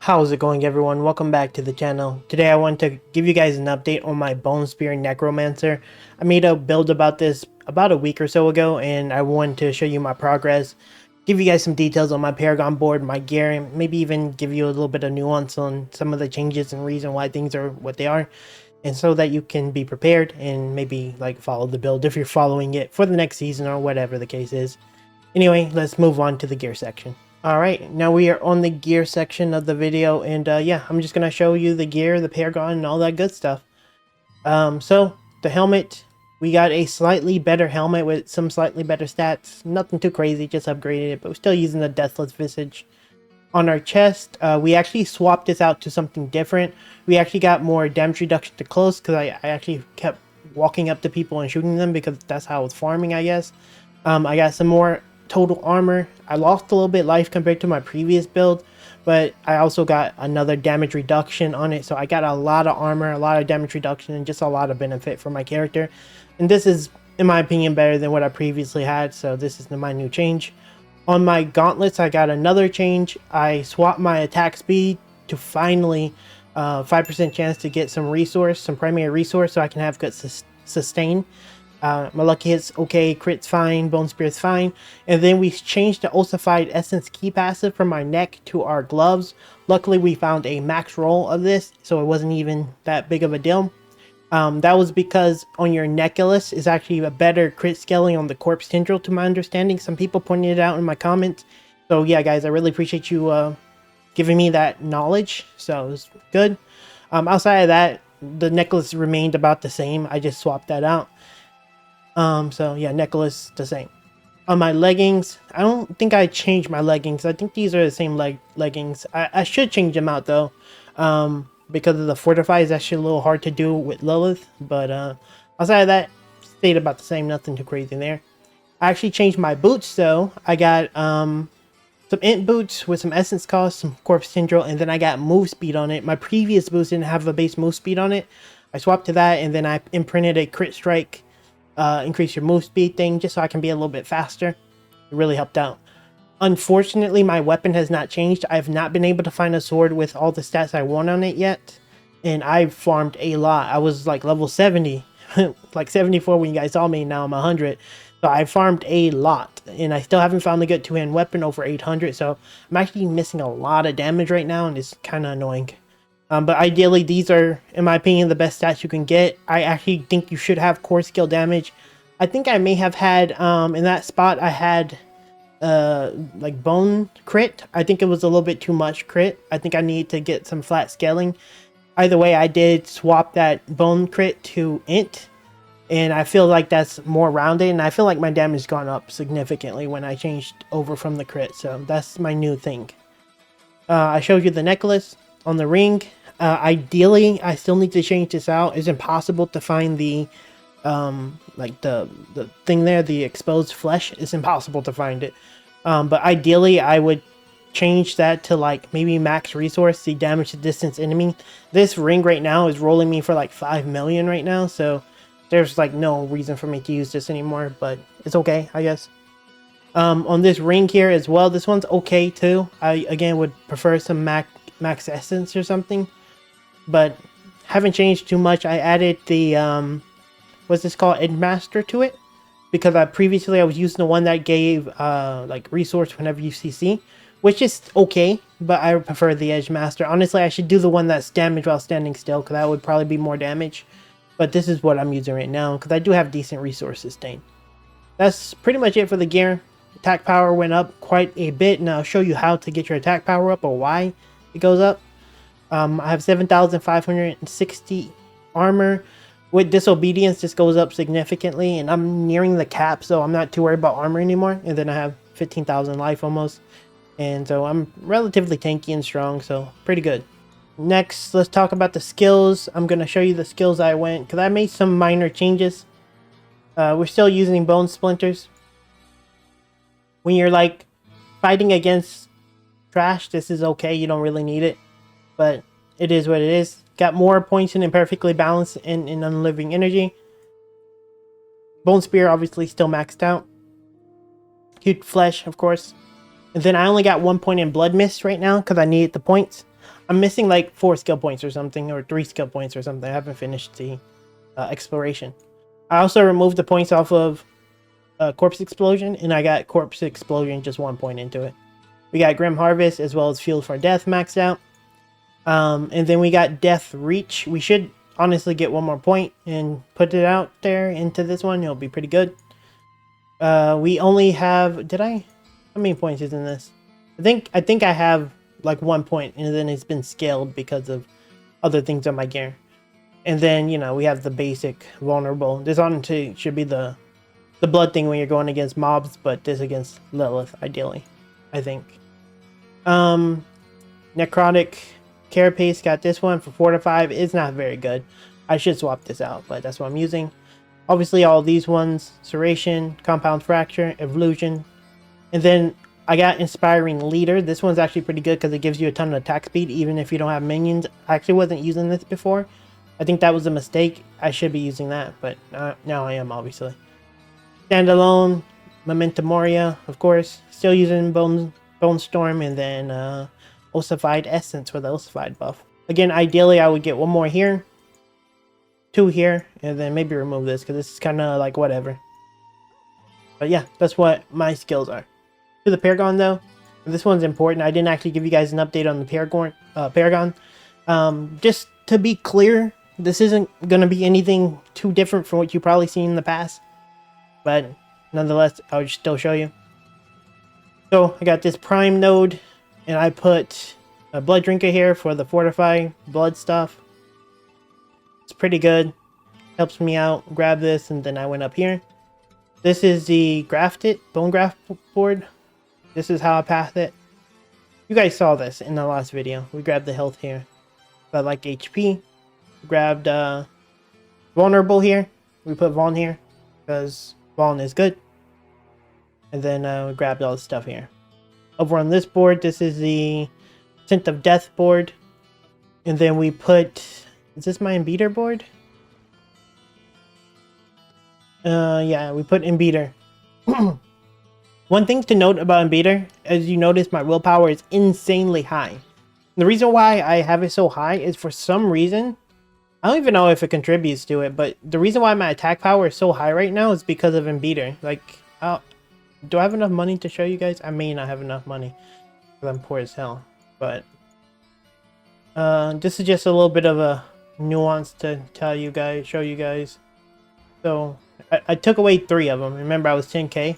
How's it going, everyone? Welcome back to the channel. Today I want to give you guys an update on my Bonespear Necromancer. I made a build about this about a week or so ago, and I wanted to show you my progress, give you guys some details on my Paragon board, my gear, and maybe even give you a little bit of nuance on some of the changes and reason why things are what they are, and so that you can be prepared and maybe like follow the build if you're following it for the next season or whatever the case is. Anyway, let's move on to the gear section. Alright, now we are on the gear section of the video, and yeah, I'm just going to show you the gear, the Paragon, and all that good stuff. So, the helmet, we got a slightly better helmet with some slightly better stats. Nothing too crazy, just upgraded it, but we're still using the Deathless Visage. On our chest, we actually swapped this out to something different. We actually got more damage reduction to close, because I actually kept walking up to people and shooting them, because that's how I was farming, I guess. I got some more total armor. I lost a little bit life compared to my previous build, but I also got another damage reduction on it, so I got a lot of armor, a lot of damage reduction, and just a lot of benefit for my character. And this is, in my opinion, better than what I previously had, so this is my new change. On my gauntlets, I got another change. I swapped my attack speed to finally 5% chance to get some resource, some primary resource, so I can have good sustain. My lucky hit's okay, crit's fine, bone spear's fine, and then we changed the ossified essence key passive from our neck to our gloves. Luckily we found a max roll of this, so it wasn't even that big of a deal. That was because on your necklace is actually a better crit scaling on the corpse tendril, to my understanding. Some people pointed it out in my comments, so yeah guys, I really appreciate you giving me that knowledge, so it was good. Outside of that, the necklace remained about the same. I just swapped that out. So yeah, necklace the same. On my leggings, I don't think I changed my leggings. I think these are the same leggings. I should change them out though, because of the fortify is actually a little hard to do with Lilith. But outside of that, stayed about the same. Nothing too crazy there. I actually changed my boots though. I got some int boots with some essence cost, some corpse tendril, and then I got move speed on it. My previous boots didn't have a base move speed on it. I swapped to that, and then I imprinted a crit strike. Increase your move speed thing just so I can be a little bit faster. It really helped out. Unfortunately, my weapon has not changed. I have not been able to find a sword with all the stats I want on it yet, and I've farmed a lot. I was like level 70, like 74 when you guys saw me. Now I'm 100, so I farmed a lot, and I still haven't found a good two-hand weapon over 800. So I'm actually missing a lot of damage right now, and it's kind of annoying. But ideally, these are, in my opinion, the best stats you can get. I actually think you should have core skill damage. I think I may have had, in that spot, I had, like, bone crit. I think it was a little bit too much crit. I think I need to get some flat scaling. Either way, I did swap that bone crit to int, and I feel like that's more rounded, and I feel like my damage has gone up significantly when I changed over from the crit, so that's my new thing. I showed you the necklace. On the ring, ideally, I still need to change this out. It's impossible to find the, like the thing there, the exposed flesh. It's impossible to find it. But ideally, I would change that to like maybe max resource, the damage to distance enemy. This ring right now is rolling me for like 5 million right now, so there's like no reason for me to use this anymore, but it's okay, I guess. On this ring here as well, this one's okay too. I, again, would prefer some max essence or something, but haven't changed too much. I added the what's this called, Edgemaster to it, because previously I was using the one that gave like resource whenever you CC, which is okay, but I prefer the Edgemaster. Honestly, I should do the one that's damage while standing still, because that would probably be more damage, but this is what I'm using right now because I do have decent resource sustain. That's pretty much it for the gear. Attack power went up quite a bit, and I'll show you how to get your attack power up or why it goes up. I have 7,560 armor. With disobedience, this goes up significantly, and I'm nearing the cap, so I'm not too worried about armor anymore. And then I have 15,000 life almost, and so I'm relatively tanky and strong, so pretty good. Next, let's talk about the skills. I'm going to show you the skills I went, because I made some minor changes. We're still using bone splinters. When you're like fighting against trash, this is okay. You don't really need it, but it is what it is. Got more points in imperfectly balanced and in unliving energy. Bone spear obviously still maxed out. Huge flesh, of course. And then I only got 1 point in blood mist right now because I needed the points. I'm missing like 4 skill points or something, or 3 skill points or something. I haven't finished the exploration. I also removed the points off of Corpse Explosion, and I got Corpse Explosion just 1 point into it. We got Grim Harvest as well as Field for Death maxed out. And then we got Death Reach. We should honestly get 1 more point and put it out there into this one. It'll be pretty good. We only have... How many points is in this? I think I have like 1 point, and then it's been scaled because of other things on my gear. And then, you know, we have the basic vulnerable. This honestly should be the blood thing when you're going against mobs, but this against Lilith, ideally, I think. Necrotic Carapace got this one for 4 to 5. It's not very good. I should swap this out, but that's what I'm using. Obviously, all these ones, Serration, Compound Fracture, Evolution. And then I got Inspiring Leader. This one's actually pretty good because it gives you a ton of attack speed, even if you don't have minions. I actually wasn't using this before. I think that was a mistake. I should be using that, but now I am, obviously. Standalone, Memento Moria, of course. Still using Bone Storm, and then Ossified Essence for the Ossified buff. Again, ideally, I would get 1 more here, 2 here, and then maybe remove this because this is kind of like whatever. But yeah, that's what my skills are. To the Paragon, though, this one's important. I didn't actually give you guys an update on the Paragon. Just to be clear, this isn't going to be anything too different from what you've probably seen in the past. But nonetheless, I'll still show you. So I got this Prime node, and I put a Blood Drinker here for the Fortify blood stuff. It's pretty good. Helps me out. Grab this, and then I went up here. This is the Bone Graft board. This is how I path it. You guys saw this in the last video. We grabbed the health here. I like HP. Grabbed Vulnerable here. We put Vaughn here because Vaughn is good. And then we grabbed all the stuff here. Over on this board, this is the Scent of Death board. And then we put... Is this my Embeater board? Yeah, we put Embeater. One thing to note about Embeater, as you notice, my willpower is insanely high. The reason why I have it so high is for some reason, I don't even know if it contributes to it, but the reason why my attack power is so high right now is because of Embeater. Like, do I have enough money to show you guys? I may not have enough money because I'm poor as hell. But this is just a little bit of a nuance to show you guys. So I took away 3 of them. Remember, I was 10k.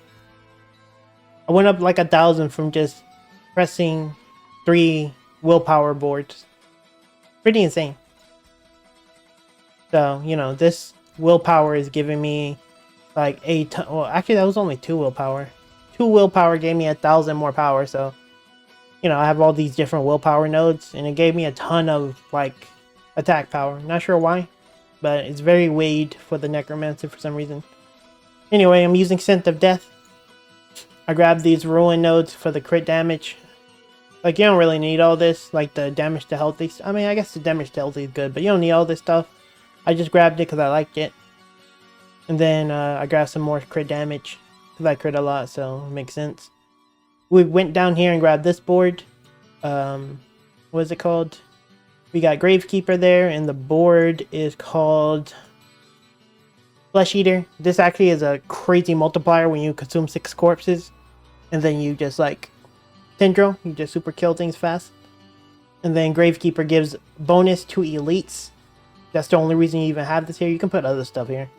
I went up like 1,000 from just pressing 3 willpower boards. Pretty insane. So, you know, this willpower is giving me like a ton. Well, actually, that was only 2 willpower. 2 willpower gave me 1,000 more power. So, you know, I have all these different willpower nodes, and it gave me a ton of like attack power. Not sure why, but it's very weighed for the Necromancer for some reason. Anyway, I'm using Scent of Death. I grabbed these Ruin nodes for the crit damage. Like, you don't really need all this, like the damage to healthy. I mean, I guess the damage to healthy is good, but you don't need all this stuff. I just grabbed it because I liked it. And then I grabbed some more crit damage because I crit a lot, so it makes sense. We went down here and grabbed this board. What is it called? We got Gravekeeper there, and the board is called Flesh Eater. This actually is a crazy multiplier when you consume 6 corpses. And then you just like Tendril, you just super kill things fast. And then Gravekeeper gives bonus to elites. That's the only reason you even have this here. You can put other stuff here.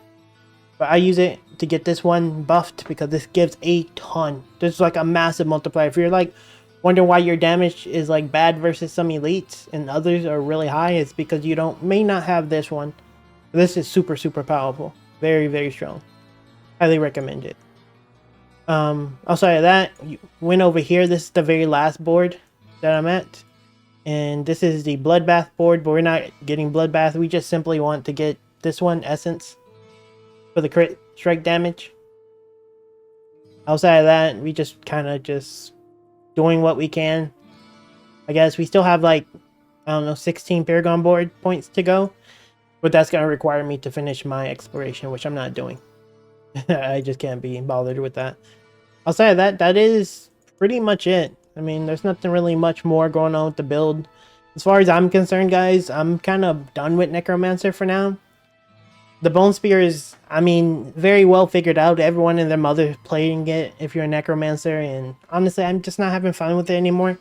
But I use it to get this one buffed because this gives a ton. This is like a massive multiplier. If you're like wondering why your damage is like bad versus some elites and others are really high, it's because you may not have this one. This is super, super powerful. Very, very strong. Highly recommend it. Outside of that, you went over here. This is the very last board that I'm at. And this is the Bloodbath board, but we're not getting Bloodbath. We just simply want to get this one, Essence, for the crit strike damage. Outside of that, we just kind of just doing what we can. I guess we still have like, I don't know, 16 Paragon Board points to go. But that's going to require me to finish my exploration, which I'm not doing. I just can't be bothered with that. Outside of that, that is pretty much it. I mean, there's nothing really much more going on with the build. As far as I'm concerned, guys, I'm kind of done with Necromancer for now. The Bonespear is, I mean, very well figured out. Everyone and their mother playing it if you're a Necromancer, and honestly, I'm just not having fun with it anymore.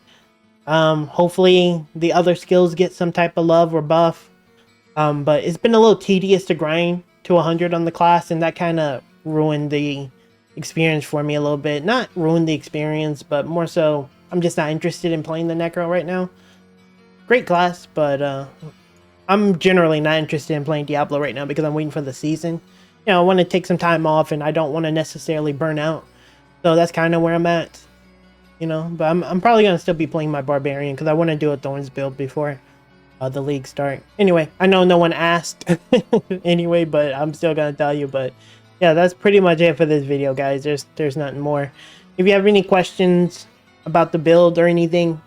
Hopefully the other skills get some type of love or buff. But it's been a little tedious to grind to 100 on the class, and that kind of ruined the experience for me a little bit. Not ruined the experience, but more so, I'm just not interested in playing the Necro right now. Great class, but I'm generally not interested in playing Diablo right now because I'm waiting for the season. You know, I want to take some time off, and I don't want to necessarily burn out. So that's kind of where I'm at. You know, but I'm probably going to still be playing my Barbarian because I want to do a Thorns build before the league start. Anyway, I know no one asked anyway, but I'm still going to tell you. But yeah, that's pretty much it for this video, guys. There's nothing more. If you have any questions about the build or anything,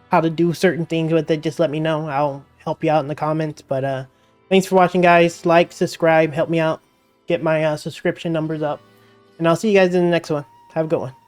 how to do certain things with it, just let me know. I'll help you out in the comments. But thanks for watching, guys. Like, subscribe, help me out, get my subscription numbers up, and I'll see you guys in the next one. Have a good one.